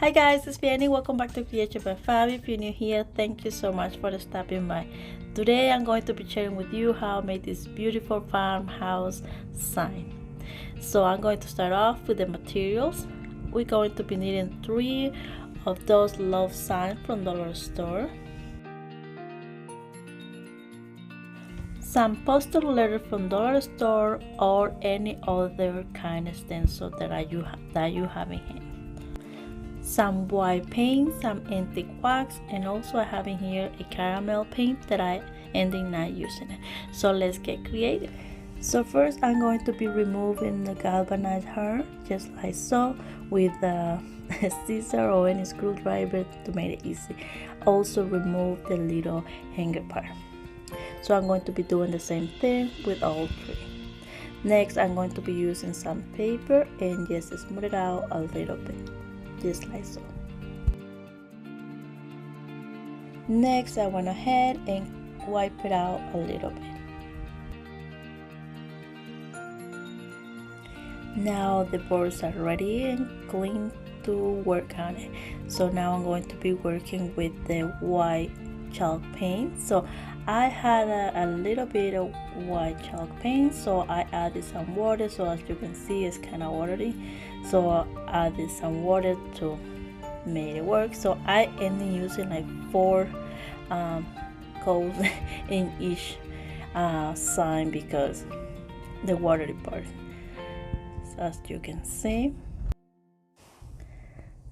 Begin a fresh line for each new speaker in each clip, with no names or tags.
Hi guys, it's Fiani. Welcome back to Creation by Fabi. If you're new here, thank you so much for stopping by. Today I'm going to be sharing with you how I made this beautiful farmhouse sign. So I'm going to start off with the materials. We're going to be needing 3 of those love signs from dollar store, some postal letter from dollar store or any other kind of stencil that you have in hand, some white paint, some antique wax, and also I have in here a caramel paint that I ended not using it. So let's get creative. So first I'm going to be removing the galvanized hair just like so with a scissor or any screwdriver to make it easy. Also remove the little hanger part. So I'm going to be doing the same thing with all 3. Next I'm going to be using some paper and just smooth it out a little bit, just like so. Next I went ahead and wipe it out a little bit. Now the boards are ready and clean to work on it. So now I'm going to be working with the white chalk paint. So I had a little bit of white chalk paint, so I added some water. So as you can see, it's kind of watery, so I added some water to make it work. So I ended using like 4 coats in each sign because the watery part. So as you can see,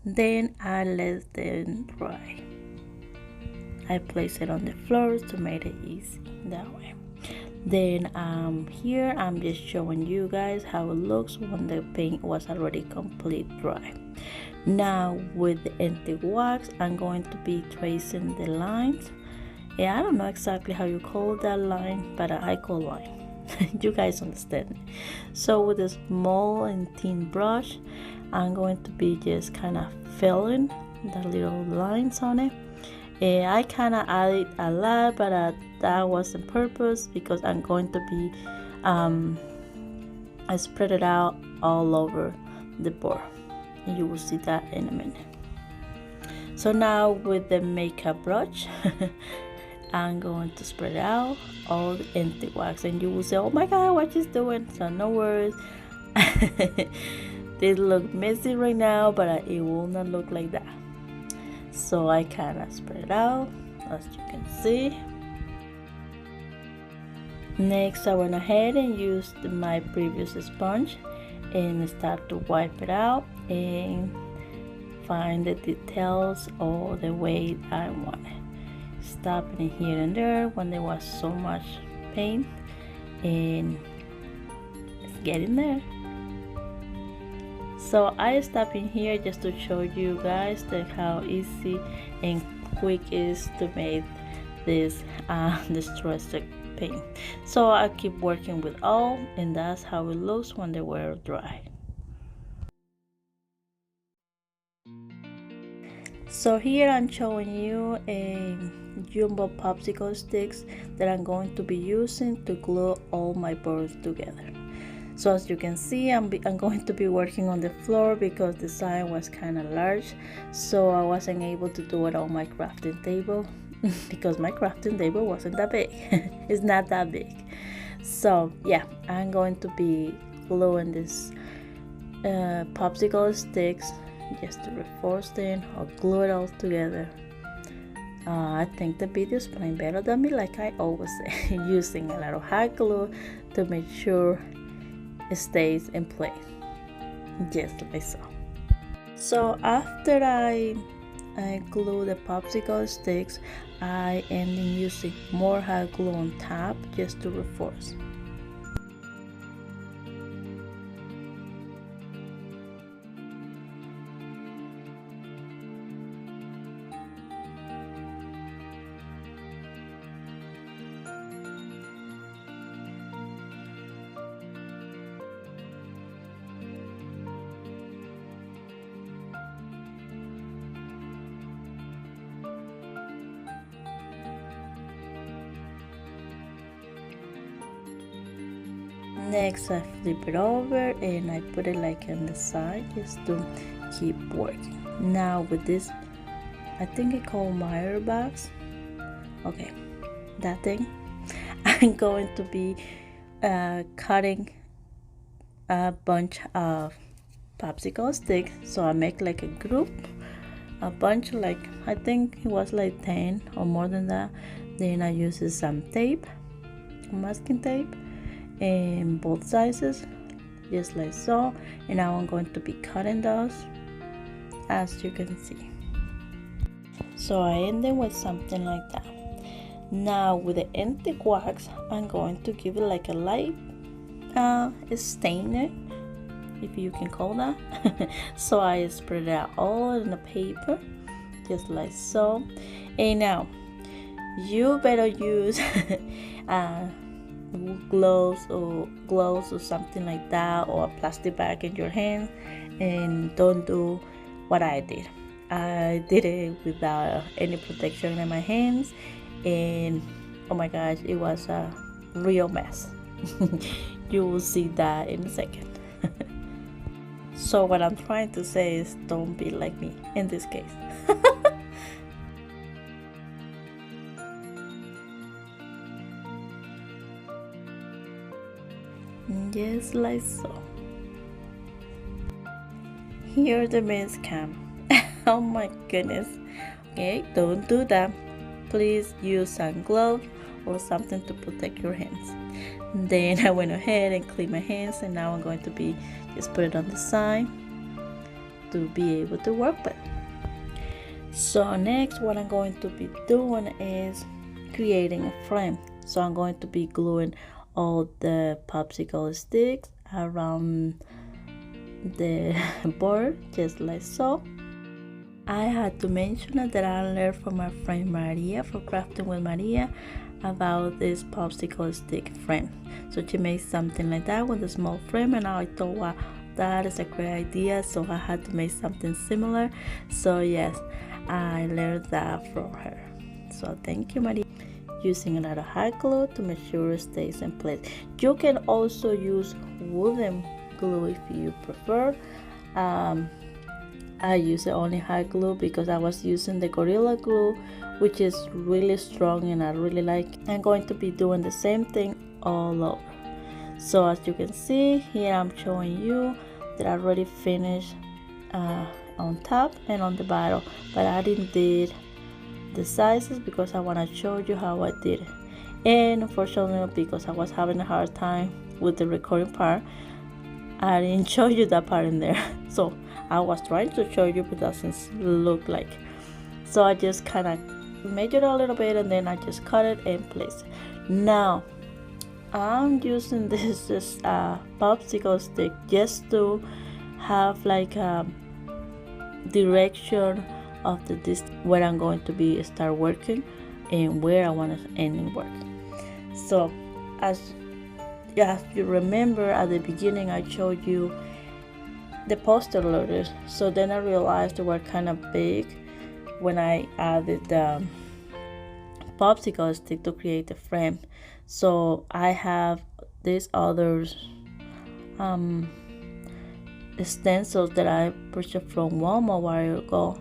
then I let them dry. I place it on the floor to make it easy that way. Then here I'm just showing you guys how it looks when the paint was already complete dry. Now with the antique wax I'm going to be tracing the lines. I don't know exactly how you call that line, but I call line. You guys understand. So with a small and thin brush I'm going to be just kind of filling the little lines on it. I kind of added a lot, but that wasn't purpose because I'm going to be I spread it out all over the board. You will see that in a minute. So now with the makeup brush I'm going to spread out all the antique wax, and you will say, oh my god, what she's doing. So no worries. They look messy right now, but it will not look like that. So I kind of spread it out as you can see. Next I went ahead and used my previous sponge and start to wipe it out and find the details all the way I want it. Stopping here and there when there was so much paint, and it's getting there. So I stopped in here just to show you guys how easy and quick it is to make this distressed paint. So I keep working with all, and that's how it looks when they were dry. So here I'm showing you a jumbo popsicle sticks that I'm going to be using to glue all my boards together. So as you can see, I'm going to be working on the floor because the sign was kind of large, so I wasn't able to do it on my crafting table because my crafting table wasn't that big. It's not that big. So yeah, I'm going to be gluing this popsicle sticks just to reinforce them or glue it all together. I think the video is playing better than me, like I always say, using a lot of hot glue to make sure it stays in place, just like so. So after I glue the popsicle sticks, I end up using more hot glue on top just to reinforce. Next I flip it over and I put it like on the side just to keep working. Now with this, I think it called Meyer box. Okay, that thing. I'm going to be cutting a bunch of popsicle sticks. So I make like a group, a bunch, like I think it was like 10 or more than that. Then I use some tape, masking tape, and both sizes, just like so. And now I'm going to be cutting those, as you can see. So I ended with something like that. Now with the empty wax, I'm going to give it like a light stainer, if you can call that. So I spread it out all in the paper, just like so. And now you better use gloves or something like that, or a plastic bag in your hand, and don't do what I did. I did it without any protection in my hands, and oh my gosh, it was a real mess. You will see that in a second. So what I'm trying to say is, don't be like me in this case. Just like so. Here the mess come. Oh my goodness. Okay, don't do that. Please use some gloves or something to protect your hands. Then I went ahead and cleaned my hands, and now I'm going to be just put it on the side to be able to work with. So next, what I'm going to be doing is creating a frame. So I'm going to be gluing all the popsicle sticks around the board, just like so. I had to mention that I learned from my friend Maria, for Crafting with Maria, about this popsicle stick frame. So she made something like that with a small frame, and I thought, wow, that is a great idea. So I had to make something similar. So yes, I learned that from her. So thank you, Maria. Using a lot of hot glue to make sure it stays in place. You can also use wooden glue if you prefer. I use only hot glue because I was using the Gorilla Glue, which is really strong and I really like. I'm going to be doing the same thing all over. So as you can see here, I'm showing you that I already finished on top and on the bottom, but I didn't did the sizes because I want to show you how I did it. And unfortunately, because I was having a hard time with the recording part, I didn't show you that part in there. So I was trying to show you, but it doesn't look like. So I just kind of measured a little bit, and then I just cut it and placed it. Now I'm using this popsicle stick just to have like a direction of the distance where I'm going to be start working and where I want to end work. So as you remember at the beginning, I showed you the poster letters. So then I realized they were kind of big when I added the popsicle stick to create the frame. So I have these others stencils that I purchased from Walmart a while ago.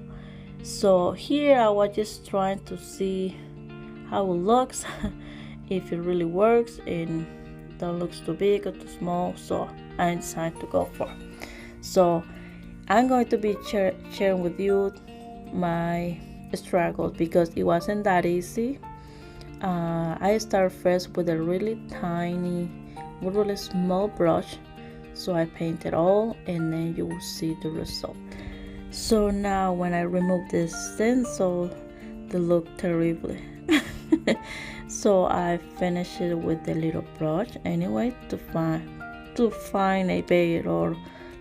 So here I was just trying to see how it looks, if it really works and don't looks too big or too small. So I decided to go for it. So I'm going to be sharing with you my struggles because it wasn't that easy. I started first with a really small brush. So I painted all, and then you will see the result. So now when I remove this stencil, they look terribly. So I finished it with the little brush anyway to find a better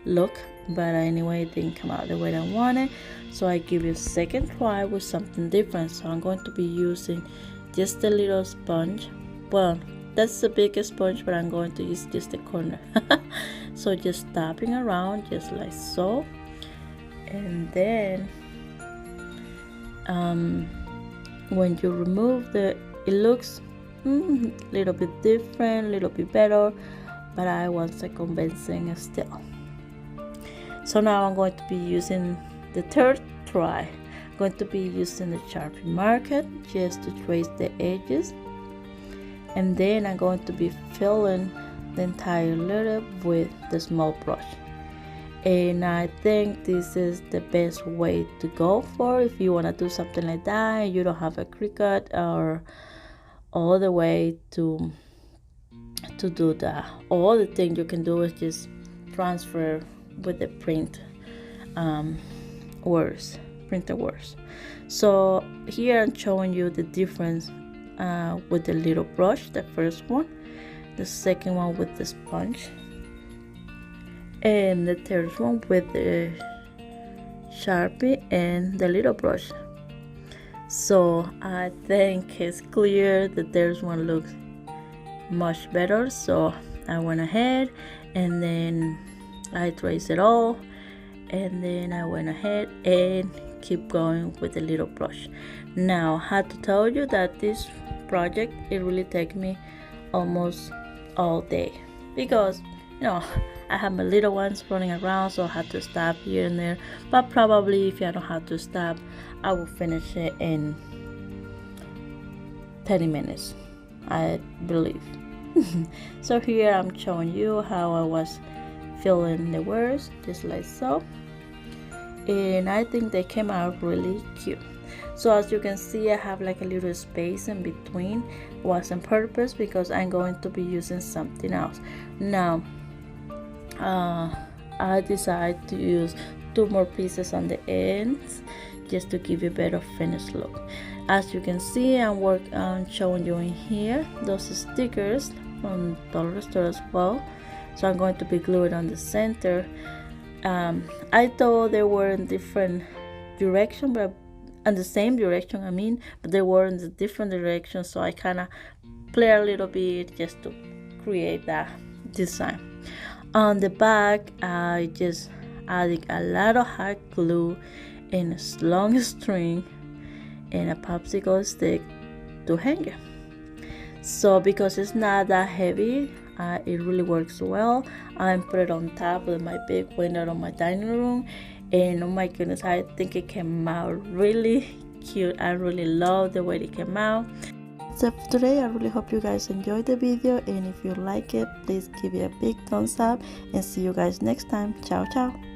look, but anyway it didn't come out the way I wanted. So I give it a second try with something different. So I'm going to be using just a little sponge. Well, that's the biggest sponge, but I'm going to use just the corner. So just tapping around just like so, and then when you remove it looks a little bit different, a little bit better, but I want a convincing still. So now I'm going to be using the third try, I'm going to be using the Sharpie marker just to trace the edges, and then I'm going to be filling the entire letter with the small brush. And I think this is the best way to go for if you want to do something like that and you don't have a Cricut or all the way to do that. All the thing you can do is just transfer with the printed words. So here I'm showing you the difference with the little brush, the first one, the second one with the sponge, and the third one with the Sharpie and the little brush. So I think it's clear that there's one looks much better. So I went ahead and then I traced it all, and then I went ahead and keep going with the little brush. Now I had to tell you that this project, it really takes me almost all day because I have my little ones running around, so I had to stop here and there. But probably if I don't have to stop, I will finish it in 30 minutes, I believe. So here I'm showing you how I was filling the words, just like so, and I think they came out really cute. So as you can see, I have like a little space in between. It was on purpose because I'm going to be using something else. Now I decided to use 2 more pieces on the ends just to give you a better finished look. As you can see, I'm showing you in here those stickers from dollar store as well. So I'm going to be gluing on the center. I thought they were in different direction, but in the same direction, but they were in the different direction. So I kind of play a little bit just to create that design. On the back, I just added a lot of hot glue and a long string and a popsicle stick to hang it. So because it's not that heavy, it really works well. I put it on top of my big window on my dining room, and oh my goodness, I think it came out really cute. I really love the way it came out. So for today, I really hope you guys enjoyed the video, and if you like it, please give it a big thumbs up, and see you guys next time. Ciao ciao.